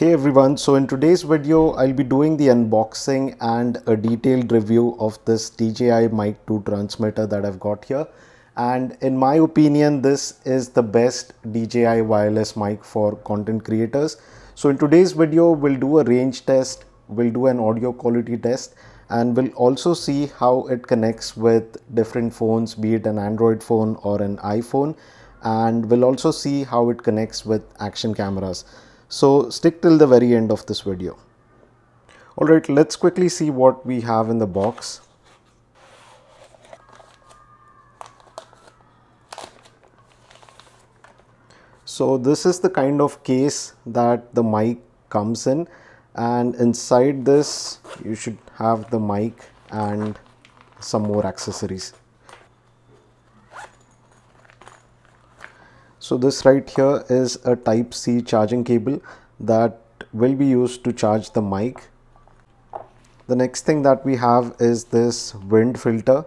Hey everyone, so in today's video I'll be doing the unboxing and a detailed review of this DJI Mic 2 transmitter that I've got here, and in my opinion this is the best DJI wireless mic for content creators. So in today's video we'll do a range test, we'll do an audio quality test, and we'll also see how it connects with different phones, be it an Android phone or an iPhone, and we'll also see how it connects with action cameras. So stick till the very end of this video. Alright, let's quickly see what we have in the box. So this is the kind of case that the mic comes in, and inside this you should have the mic and some more accessories. So this right here is a Type-C charging cable that will be used to charge the mic. The next thing that we have is this wind filter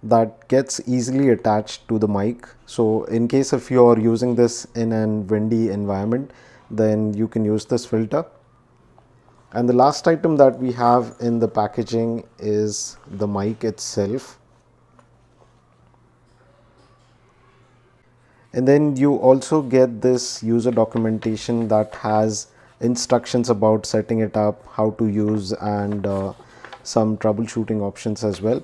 that gets easily attached to the mic. So in case if you're using this in a windy environment, then you can use this filter. And the last item that we have in the packaging is the mic itself. And then you also get this user documentation that has instructions about setting it up, how to use, and some troubleshooting options as well.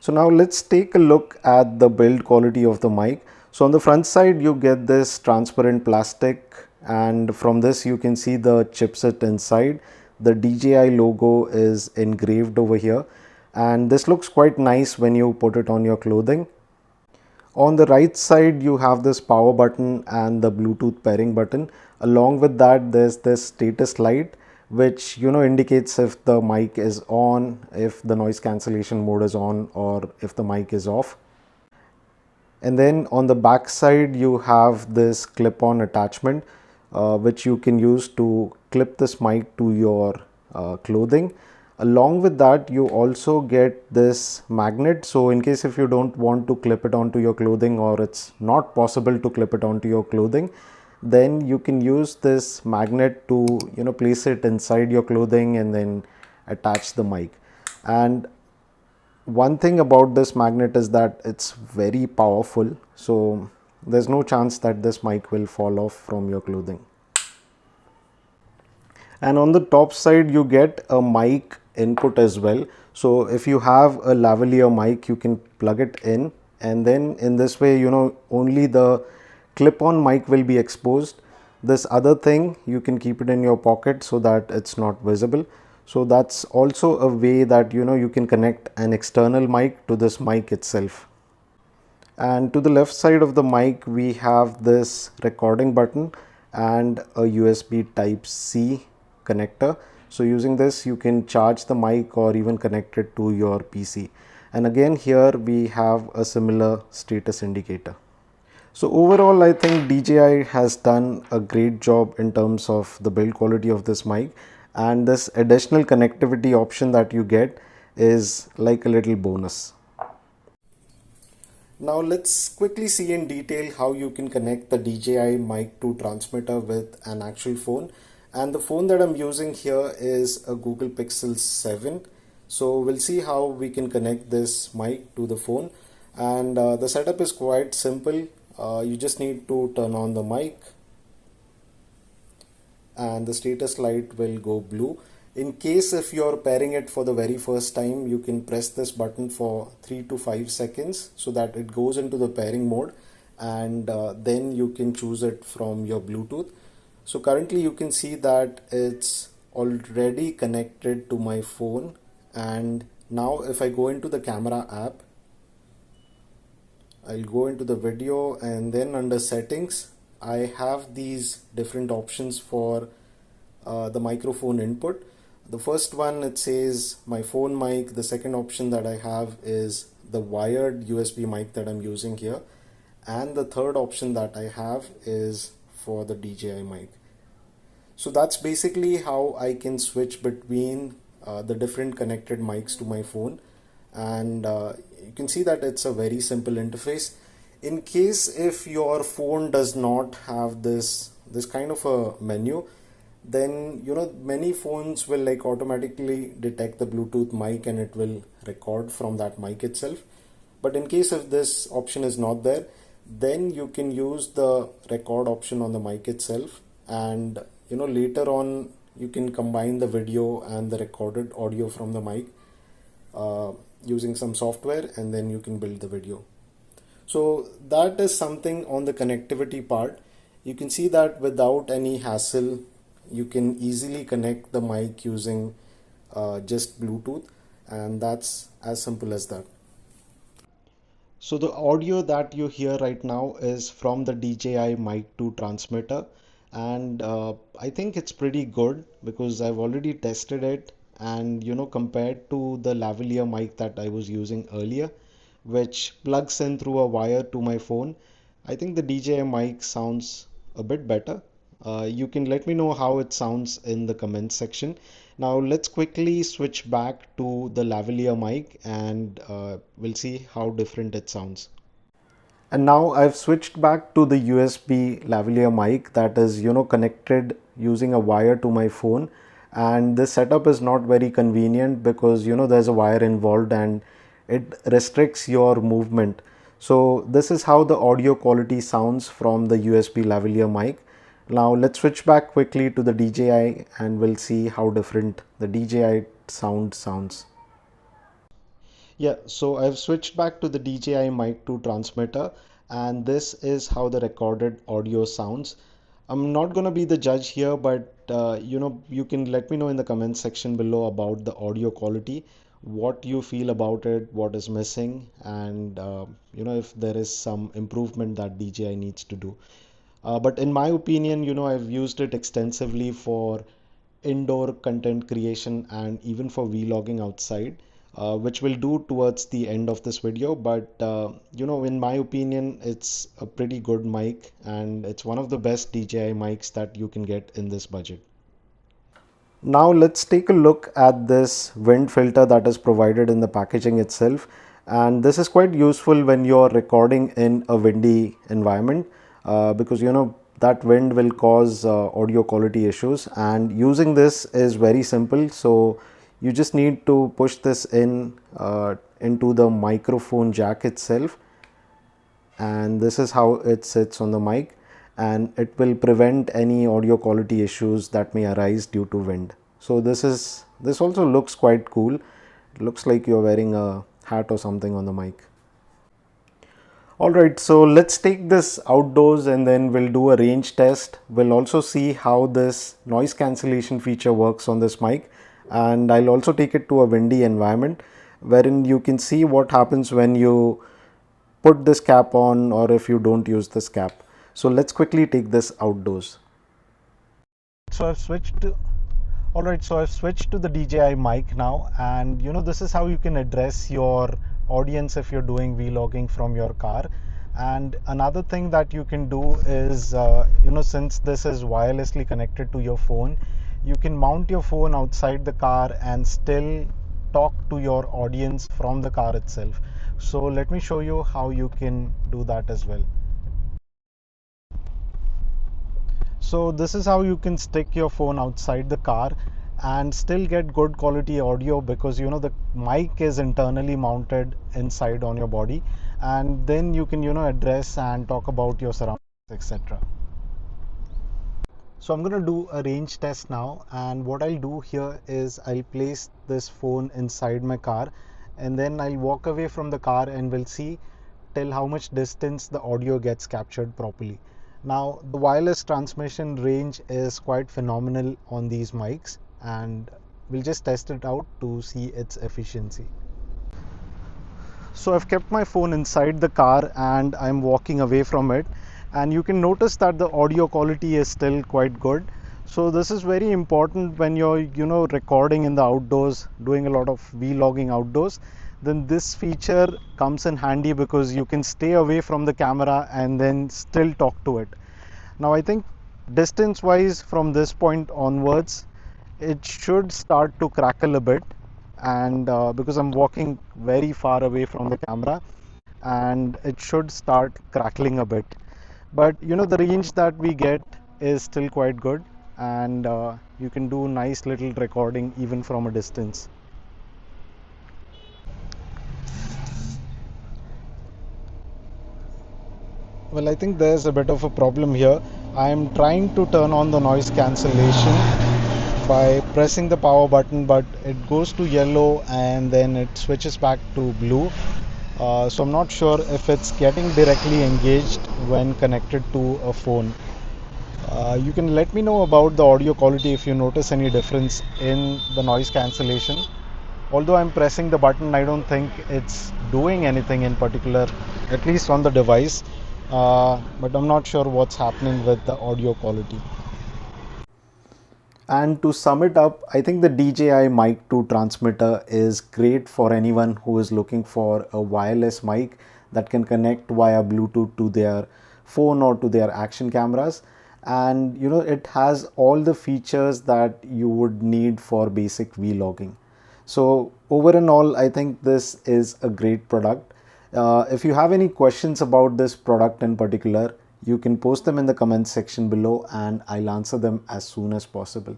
So now let's take a look at the build quality of the mic. So on the front side you get this transparent plastic, and from this you can see the chipset inside. The DJI logo is engraved over here, and this looks quite nice when you put it on your clothing. On the right side you have this power button and the Bluetooth pairing button. Along with that there's this status light which indicates if the mic is on, if the noise cancellation mode is on, or if the mic is off. And then on the back side you have this clip-on attachment which you can use to clip this mic to your clothing. Along with that you also get this magnet, so in case if you don't want to clip it onto your clothing, or it's not possible to clip it onto your clothing, then you can use this magnet to place it inside your clothing and then attach the mic. And one thing about this magnet is that it's very powerful, so there's no chance that this mic will fall off from your clothing. And on the top side you get a mic input as well. So if you have a lavalier mic you can plug it in, and then in this way only the clip-on mic will be exposed. This other thing you can keep it in your pocket so that it's not visible. So that's also a way that you can connect an external mic to this mic itself. And to the left side of the mic we have this recording button and a USB Type-C connector. So using this you can charge the mic or even connect it to your PC. And again here we have a similar status indicator. So overall I think DJI has done a great job in terms of the build quality of this mic, and this additional connectivity option that you get is like a little bonus. Now let's quickly see in detail how you can connect the DJI Mic 2 transmitter with an actual phone. And the phone that I'm using here is a Google Pixel 7. So we'll see how we can connect this mic to the phone. And the setup is quite simple. You just need to turn on the mic and the status light will go blue. In case if you're pairing it for the very first time, you can press this button for 3 to 5 seconds so that it goes into the pairing mode, and then you can choose it from your Bluetooth. So currently you can see that it's already connected to my phone, and now if I go into the camera app, I'll go into the video, and then under settings I have these different options for the microphone input. The first one, it says my phone mic. The second option that I have is the wired USB mic that I'm using here, and the third option that I have is for the DJI mic. So that's basically how I can switch between the different connected mics to my phone, and you can see that it's a very simple interface. In case if your phone does not have this kind of a menu, then many phones will like automatically detect the Bluetooth mic and it will record from that mic itself. But in case if this option is not there, then you can use the record option on the mic itself, and later on you can combine the video and the recorded audio from the mic uh, using some software, and then you can build the video. So that is something on the connectivity part. You can see that without any hassle, you can easily connect the mic using just Bluetooth, and that's as simple as that. So the audio that you hear right now is from the DJI Mic 2 transmitter, and I think it's pretty good because I've already tested it, and compared to the lavalier mic that I was using earlier, which plugs in through a wire to my phone, I think the DJI mic sounds a bit better. You can let me know how it sounds in the comments section. Now let's quickly switch back to the lavalier mic, and we'll see how different it sounds. And now I've switched back to the USB lavalier mic that is connected using a wire to my phone, and this setup is not very convenient because there's a wire involved and it restricts your movement. So this is how the audio quality sounds from the USB lavalier mic. Now let's switch back quickly to the DJI and we'll see how different the DJI sound sounds. Yeah, so I've switched back to the DJI Mic 2 transmitter, and this is how the recorded audio sounds. I'm not going to be the judge here, but you can let me know in the comment section below about the audio quality, what you feel about it, what is missing, and if there is some improvement that DJI needs to do. But in my opinion, I've used it extensively for indoor content creation and even for vlogging outside, which we'll do towards the end of this video. But in my opinion, it's a pretty good mic, and it's one of the best DJI mics that you can get in this budget. Now let's take a look at this wind filter that is provided in the packaging itself, and this is quite useful when you're recording in a windy environment, because that wind will cause audio quality issues, and using this is very simple. So you just need to push this in into the microphone jack itself, and this is how it sits on the mic, and it will prevent any audio quality issues that may arise due to wind. So this also looks quite cool. It looks like you're wearing a hat or something on the mic. Alright, so let's take this outdoors and then we'll do a range test. We'll also see how this noise cancellation feature works on this mic, and I'll also take it to a windy environment wherein you can see what happens when you put this cap on or if you don't use this cap. So let's quickly take this outdoors. So I've switched to the DJI mic now, and this is how you can address your audience if you're doing vlogging from your car. And another thing that you can do is since this is wirelessly connected to your phone, you can mount your phone outside the car and still talk to your audience from the car itself. So let me show you how you can do that as well. So this is how you can stick your phone outside the car and still get good quality audio, because the mic is internally mounted inside on your body, and then you can address and talk about your surroundings, etc. So I'm going to do a range test now, and what I'll do here is I'll place this phone inside my car, and then I'll walk away from the car and we'll see till how much distance the audio gets captured properly. Now the wireless transmission range is quite phenomenal on these mics, and we'll just test it out to see its efficiency. So I've kept my phone inside the car and I'm walking away from it, and you can notice that the audio quality is still quite good. So this is very important when you're recording in the outdoors, doing a lot of vlogging outdoors. Then this feature comes in handy because you can stay away from the camera and then still talk to it. Now I think distance wise from this point onwards it should start to crackle a bit, and because I'm walking very far away from the camera, and it should start crackling a bit. But the range that we get is still quite good, and you can do nice little recording even from a distance. Well, I think there's a bit of a problem here. I am trying to turn on the noise cancellation by pressing the power button, but it goes to yellow and then it switches back to blue. So I'm not sure if it's getting directly engaged when connected to a phone. You can let me know about the audio quality if you notice any difference in the noise cancellation. Although I'm pressing the button, I don't think it's doing anything in particular, at least on the device. But I'm not sure what's happening with the audio quality. And to sum it up, I think the DJI Mic 2 transmitter is great for anyone who is looking for a wireless mic that can connect via Bluetooth to their phone or to their action cameras. And it has all the features that you would need for basic vlogging. So over and all, I think this is a great product. If you have any questions about this product in particular, you can post them in the comments section below and I'll answer them as soon as possible.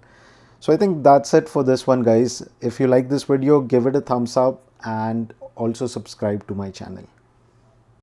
So I think that's it for this one, guys. If you like this video, give it a thumbs up and also subscribe to my channel.